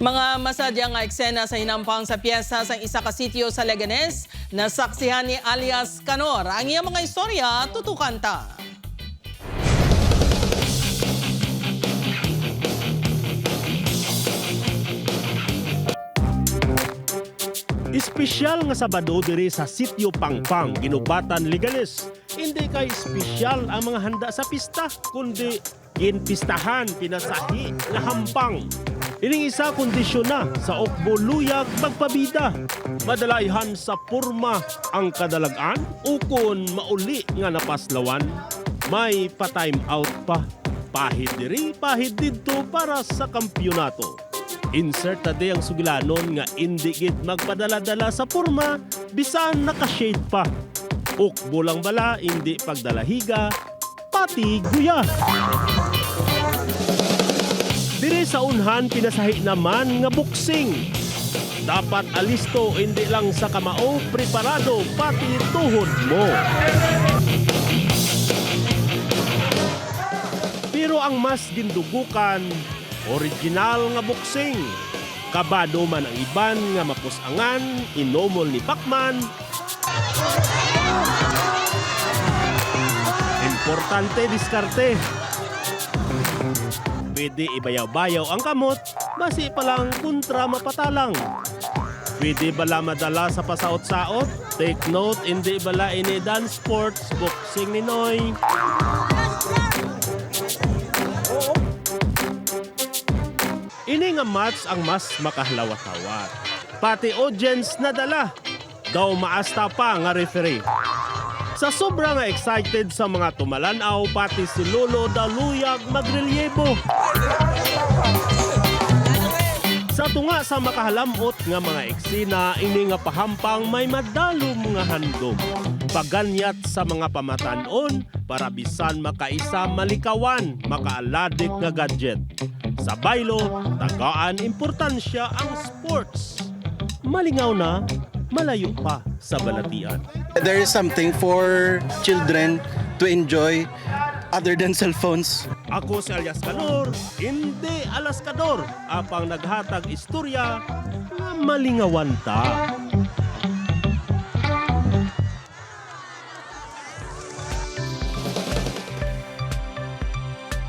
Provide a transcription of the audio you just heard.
Mga masadya nga eksena sa hinampang sa piyesta sa isa ka sitio sa Leganés na saksihan ni alias Canor. Ang iyang mga istorya, tutukan ta. Espesyal nga Sabado diri sa sitio Pangpang, Ginubatan, Leganés. Hindi kay espesyal ang mga handa sa pista, kundi ginpistahan pinasahi na hampang. Ining isa kondisyon na sa Okbo Luyag magpabida. Madalayhan sa porma ang kadalagan ukon mauli nga napaslawan. May pa-time out pa. Pahid diri, pahid didto para sa kampyonato. Insert tadi ang sugilanon nga hindi gid magpadala-dala sa porma bisan naka-shade pa. Ukbo lang bala, hindi pagdalahiga, pati guya. Diri sa unhan pinasahi naman nga boxing. Dapat alisto hindi lang sa kamao, preparado pati tuhod mo. Pero ang mas gindugukan, original nga boxing. Kabado man ang iban nga mapusangan, inomol ni Pacman. Importante diskarte. Pwede ibayaw-bayaw ang kamot, basi pa lang kontra mapatalang. Pwede bala madala sa pasaot-saot? Take note, hindi bala ini dance sports, boxing ni Noy. Ini nga match ang mas makahalawat-hawat. Pati audience na dala. Daw maasta pa nga referee. Sa sobra nga excited sa mga tumalanaw, pati si Lolo Daluyag magrelyebo. Sa tunga sa makahalamot nga mga eksena, ini nga pahampang may madalom nga handom. Paganyat sa mga pamatanon para bisan makaisa malikawan, makaaladik nga gadget. Sa baylo, tagaan importansya ang sports. Malingaw na, malayo pa sa balatian. There is something for children to enjoy other than cell phones. Ako si alias Canor, hindi alaskador, apang naghatag istorya nga malingawan ta.